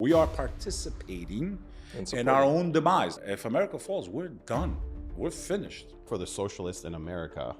We are participating in our own demise. If America falls, we're done. We're finished. For the socialists in America,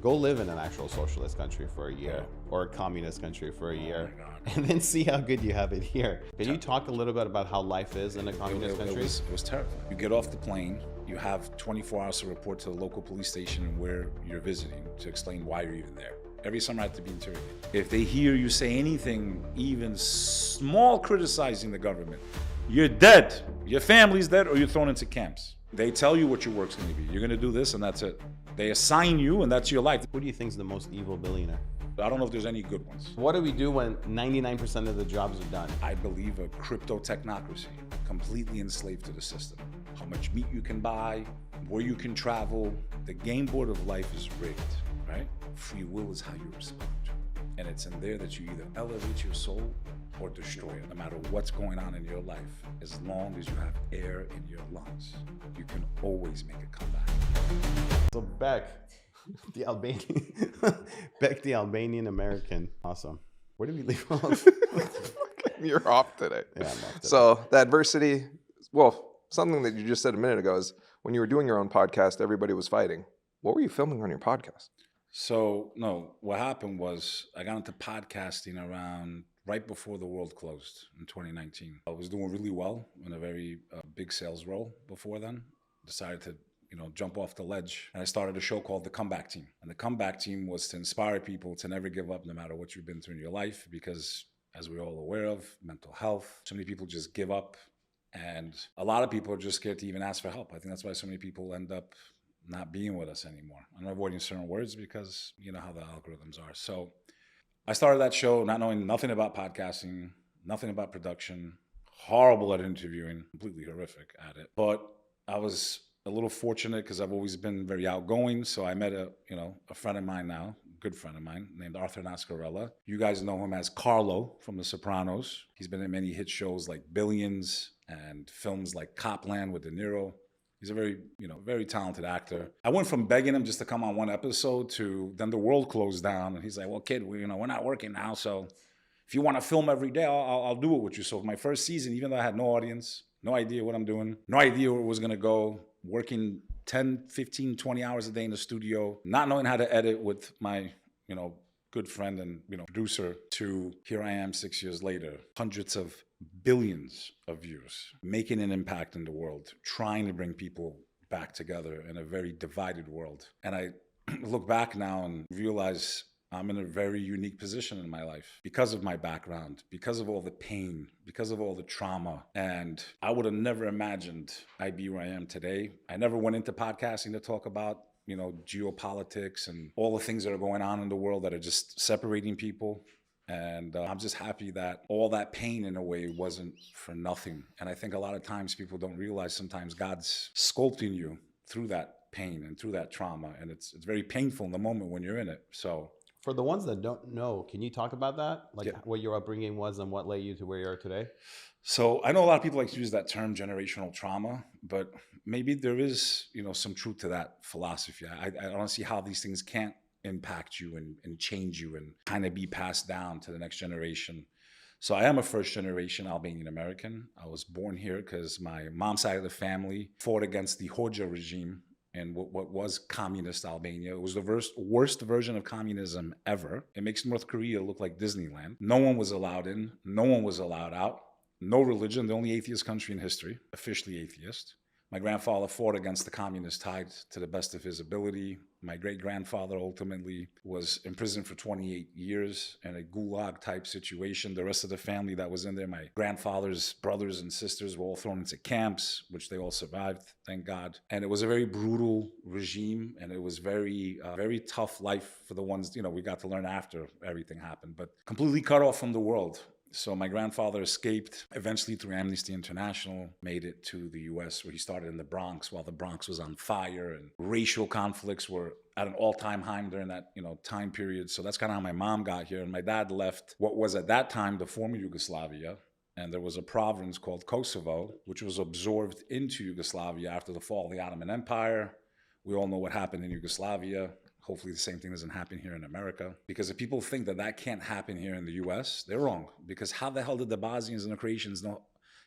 go live in an actual socialist country for a year or a communist country for a year and then see how good you have it here. Can you talk a little bit about how life is in a communist country? It was terrible. You get off the plane, you have 24 hours to report to the local police station where you're visiting to explain why you're even there. Every summer I have to be interrogated. If they hear you say anything, even small criticizing the government, you're dead. Your family's dead or you're thrown into camps. They tell you what your work's gonna be. You're gonna do this and that's it. They assign you and that's your life. Who do you think is the most evil billionaire? I don't know if there's any good ones. What do we do when 99% of the jobs are done? I believe a crypto technocracy, completely enslaved to the system. How much meat you can buy, where you can travel. The game board of life is rigged, right? Free will is how you respond. And it's in there that you either elevate your soul or destroy it. No matter what's going on in your life, as long as you have air in your lungs, you can always make a comeback. So Beck, the Albanian American. Awesome. Where did we leave off? You're off today. Yeah, I'm off today. So the adversity, well, something that you just said a minute ago is when you were doing your own podcast, everybody was fighting. What were you filming on your podcast? So, no, what happened was I got into podcasting around right before the world closed in 2019. I was doing really well in a very big sales role before then. Decided to jump off the ledge. And I started a show called The Comeback Team. And the Comeback Team was to inspire people to never give up no matter what you've been through in your life. Because as we're all aware of, mental health, so many people just give up. And a lot of people are just scared to even ask for help. I think that's why so many people end up not being with us anymore. I'm avoiding certain words because you know how the algorithms are. So I started that show not knowing nothing about podcasting, nothing about production, horrible at interviewing, completely horrific at it. But I was a little fortunate because I've always been very outgoing. So I met a friend of mine now, a good friend of mine named Arthur Nascarella. You guys know him as Carlo from The Sopranos. He's been in many hit shows like Billions and films like Copland with De Niro. He's a very talented actor. I went from begging him just to come on one episode to then the world closed down. And he's like, well, kid, we're not working now. So if you want to film every day, I'll do it with you. So for my first season, even though I had no audience, no idea what I'm doing, no idea where it was going to go, working 10, 15, 20 hours a day in the studio, not knowing how to edit with my, good friend and, producer, to here I am 6 years later, hundreds of billions of views, making an impact in the world, trying to bring people back together in a very divided world. And I look back now and realize I'm in a very unique position in my life because of my background, because of all the pain, because of all the trauma. And I would have never imagined I'd be where I am today. I never went into podcasting to talk about geopolitics and all the things that are going on in the world that are just separating people. And I'm just happy that all that pain in a way wasn't for nothing. And I think a lot of times people don't realize sometimes God's sculpting you through that pain and through that trauma. And it's very painful in the moment when you're in it. So for the ones that don't know, can you talk about that? Like what your upbringing was and what led you to where you are today? So I know a lot of people like to use that term generational trauma, but maybe there is, some truth to that philosophy. I don't see how these things can't impact you and change you and kind of be passed down to the next generation. So I am a first generation Albanian American. I was born here because my mom's side of the family fought against the Hoxha regime and what was communist Albania. It was the worst version of communism ever. It makes North Korea look like Disneyland. No one was allowed in. No one was allowed out. No religion, the only atheist country in history, officially atheist. My grandfather fought against the communist tide to the best of his ability. My great-grandfather ultimately was imprisoned for 28 years in a gulag type situation. The rest of the family that was in there, my grandfather's brothers and sisters were all thrown into camps, which they all survived, thank God. And it was a very brutal regime, and it was very tough life for the ones, we got to learn after everything happened, but completely cut off from the world. So my grandfather escaped eventually through Amnesty International, made it to the US where he started in the Bronx while the Bronx was on fire and racial conflicts were at an all-time high during that, time period. So that's kind of how my mom got here. And my dad left what was at that time the former Yugoslavia. And there was a province called Kosovo, which was absorbed into Yugoslavia after the fall of the Ottoman Empire. We all know what happened in Yugoslavia. Hopefully the same thing doesn't happen here in America. Because if people think that can't happen here in the US, they're wrong. Because how the hell did the Bosnians and the Croatians know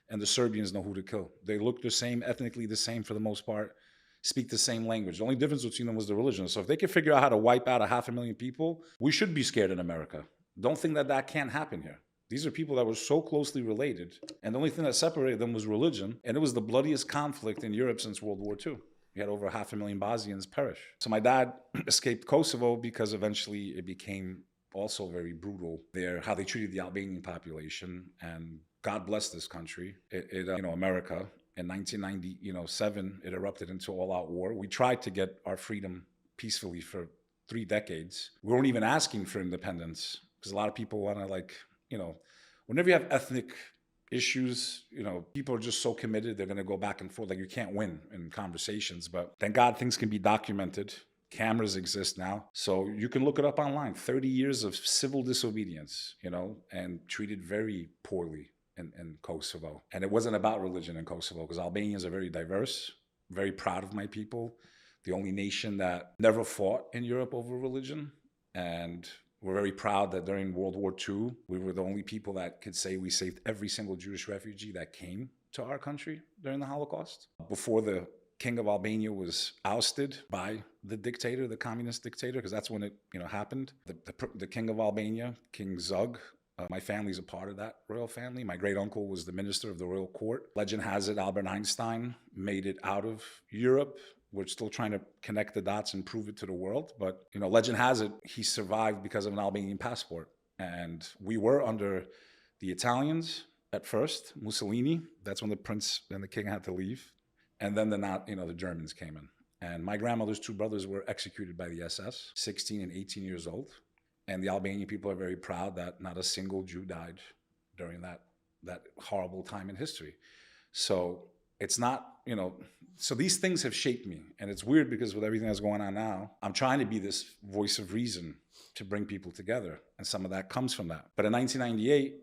and the Serbians know who to kill. They look the same, ethnically the same for the most part, speak the same language. The only difference between them was the religion. So if they could figure out how to wipe out 500,000 people, we should be scared in America. Don't think that that can't happen here. These are people that were so closely related, and the only thing that separated them was religion, and it was the bloodiest conflict in Europe since World War II. We had over 500,000 Bosnians perish. So my dad escaped Kosovo because eventually it became also very brutal there, how they treated the Albanian population. And God bless this country, America. In 1997, it erupted into all-out war. We tried to get our freedom peacefully for 3 decades. We weren't even asking for independence because a lot of people want to whenever you have ethnic issues, people are just so committed, they're going to go back and forth. Like, you can't win in conversations, but thank God things can be documented. Cameras exist now, so you can look it up online. 30 years of civil disobedience, and treated very poorly in Kosovo. And it wasn't about religion in Kosovo, because Albanians are very diverse, very proud of my people. The only nation that never fought in Europe over religion. And we're very proud that during World War II, we were the only people that could say we saved every single Jewish refugee that came to our country during the Holocaust. Before the King of Albania was ousted by the dictator, the communist dictator, because that's when it happened. The King of Albania, King Zug, my family's a part of that royal family. My great uncle was the minister of the royal court. Legend has it Albert Einstein made it out of Europe. We're still trying to connect the dots and prove it to the world. But, legend has it he survived because of an Albanian passport. And we were under the Italians at first, Mussolini. That's when the prince and the king had to leave. And then the Germans came in. And my grandmother's 2 brothers were executed by the SS, 16 and 18 years old. And the Albanian people are very proud that not a single Jew died during that horrible time in history. So it's not, so these things have shaped me. And it's weird because with everything that's going on now, I'm trying to be this voice of reason to bring people together. And some of that comes from that. But in 1998,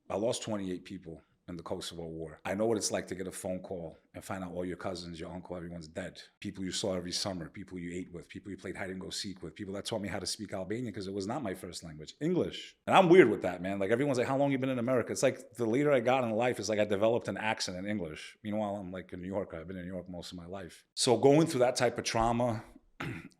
I lost 28 people in the Kosovo War. I know what it's like to get a phone call and find out all your cousins, your uncle, everyone's dead. People you saw every summer, people you ate with, people you played hide and go seek with, people that taught me how to speak Albanian because it was not my first language, English. And I'm weird with that, man. Like, everyone's like, how long you been in America? It's like the later I got in life, it's like I developed an accent in English. Meanwhile, I'm like a New Yorker. I've been in New York most of my life. So going through that type of trauma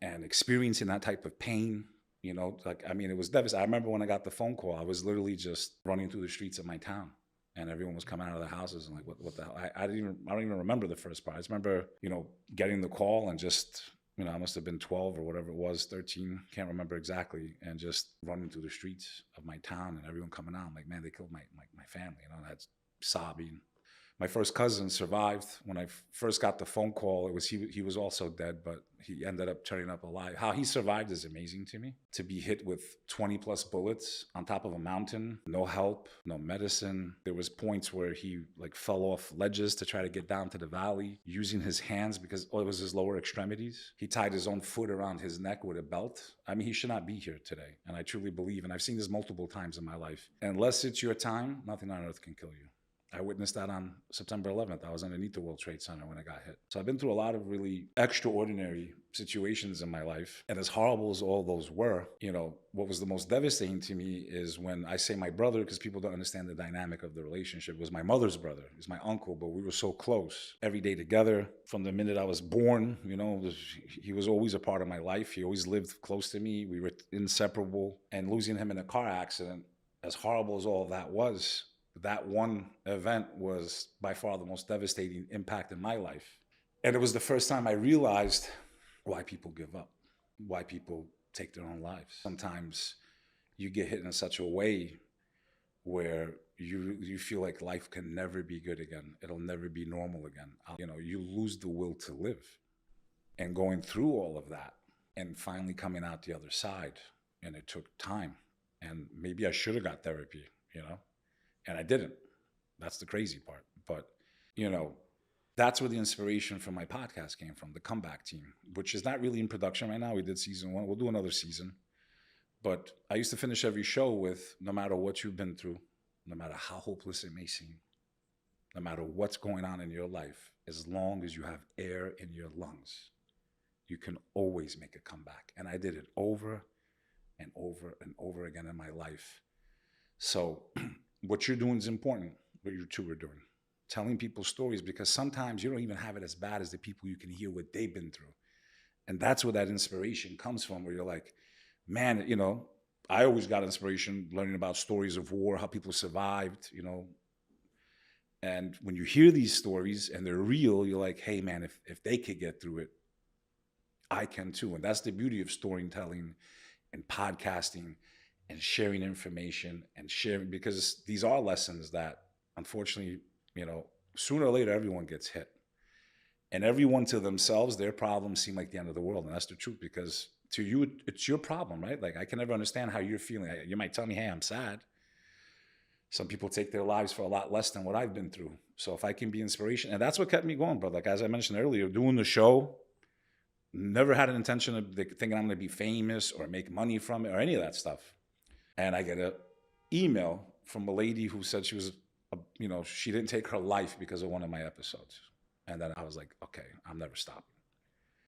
and experiencing that type of pain, it was devastating. I remember when I got the phone call, I was literally just running through the streets of my town. And everyone was coming out of the houses and like, what the hell? I don't even remember the first part. I just remember, getting the call and just, I must have been 12 or whatever it was, 13, can't remember exactly, and just running through the streets of my town and everyone coming out. I'm like, man, they killed my family, and that's sobbing. My first cousin survived. When I first got the phone call, it was he was also dead, but he ended up turning up alive. How he survived is amazing to me. To be hit with 20 plus bullets on top of a mountain, no help, no medicine. There was points where he fell off ledges to try to get down to the valley using his hands because it was his lower extremities. He tied his own foot around his neck with a belt. I mean, he should not be here today. And I truly believe, and I've seen this multiple times in my life, unless it's your time, nothing on earth can kill you. I witnessed that on September 11th. I was underneath the World Trade Center when I got hit. So I've been through a lot of really extraordinary situations in my life. And as horrible as all those were, what was the most devastating to me is when I say my brother, because people don't understand the dynamic of the relationship, was my mother's brother. He's my uncle, but we were so close every day together. From the minute I was born, he was always a part of my life. He always lived close to me. We were inseparable. And losing him in a car accident, as horrible as all of that was, that one event was by far the most devastating impact in my life. And it was the first time I realized why people give up, why people take their own lives. Sometimes you get hit in such a way where you feel like life can never be good again. It'll never be normal again. You lose the will to live. And going through all of that and finally coming out the other side, and it took time. And maybe I should have got therapy, and I didn't. That's the crazy part. But, that's where the inspiration for my podcast came from, the Comeback Team, which is not really in production right now. We did season 1. We'll do another season. But I used to finish every show with, no matter what you've been through, no matter how hopeless it may seem, no matter what's going on in your life, as long as you have air in your lungs, you can always make a comeback. And I did it over and over and over again in my life. So what you're doing is important. what you two are doing, telling people stories, because sometimes you don't even have it as bad as the people you can hear what they've been through. And that's where that inspiration comes from, where you're like, man, I always got inspiration learning about stories of war, how people survived, and when you hear these stories and they're real, you're like, hey, man, if they could get through it, I can too. And that's the beauty of storytelling and podcasting and sharing information and sharing, because these are lessons that, unfortunately, sooner or later, everyone gets hit. And everyone to themselves, their problems seem like the end of the world. And that's the truth, because to you, it's your problem, right? Like, I can never understand how you're feeling. You might tell me, hey, I'm sad. Some people take their lives for a lot less than what I've been through. So if I can be inspiration, and that's what kept me going, bro. Like, as I mentioned earlier, doing the show, never had an intention of thinking I'm going to be famous or make money from it or any of that stuff. And I get an email from a lady who said she was, she didn't take her life because of one of my episodes. And then I was like, okay, I'm never stopping.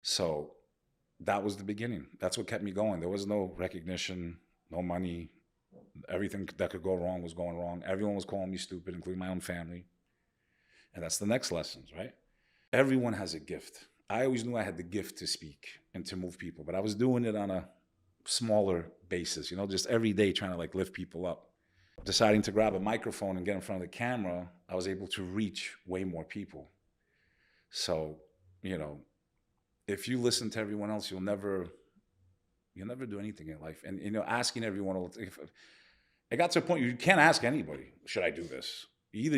So that was the beginning. That's what kept me going. There was no recognition, no money. Everything that could go wrong was going wrong. Everyone was calling me stupid, including my own family. And that's the next lessons, right? Everyone has a gift. I always knew I had the gift to speak and to move people, but I was doing it on a smaller basis, just every day trying to like lift people up. Deciding to grab a microphone and get in front of the camera, I was able to reach way more people. So, if you listen to everyone else, you'll never do anything in life. And, asking everyone, it got to a point you can't ask anybody, should I do this? Either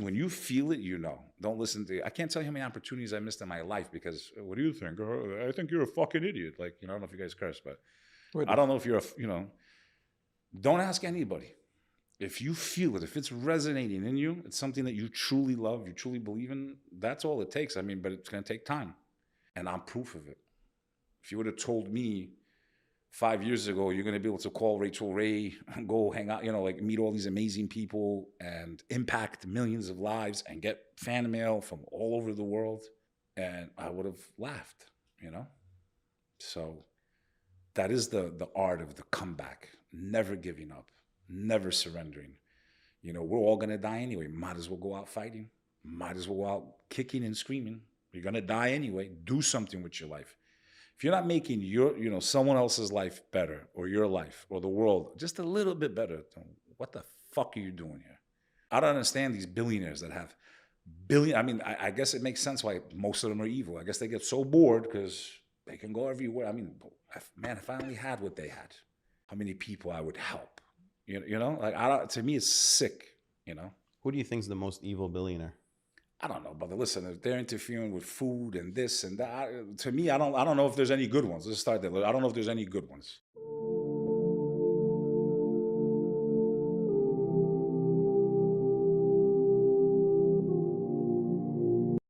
when you feel it, don't listen to, I can't tell you how many opportunities I missed in my life because, what do you think? I think you're a fucking idiot. Like, I don't know if you guys curse, but I don't know if you're don't ask anybody. If you feel it, if it's resonating in you, it's something that you truly love, you truly believe in, that's all it takes. But it's going to take time. And I'm proof of it. If you would have told me 5 years ago, you're going to be able to call Rachel Ray and go hang out, meet all these amazing people and impact millions of lives and get fan mail from all over the world, and I would have laughed, So that is the art of the comeback, never giving up, never surrendering. We're all going to die anyway. Might as well go out fighting. Might as well go out kicking and screaming. You're going to die anyway. Do something with your life. If you're not making your, someone else's life better, or your life, or the world just a little bit better, what the fuck are you doing here? I don't understand these billionaires that have I guess it makes sense why most of them are evil. I guess they get so bored because they can go everywhere. If I only had what they had, how many people I would help, to me, it's sick, Who do you think is the most evil billionaire? I don't know, brother. Listen, if they're interfering with food and this and that, to me, I don't know if there's any good ones. Let's start there. I don't know if there's any good ones.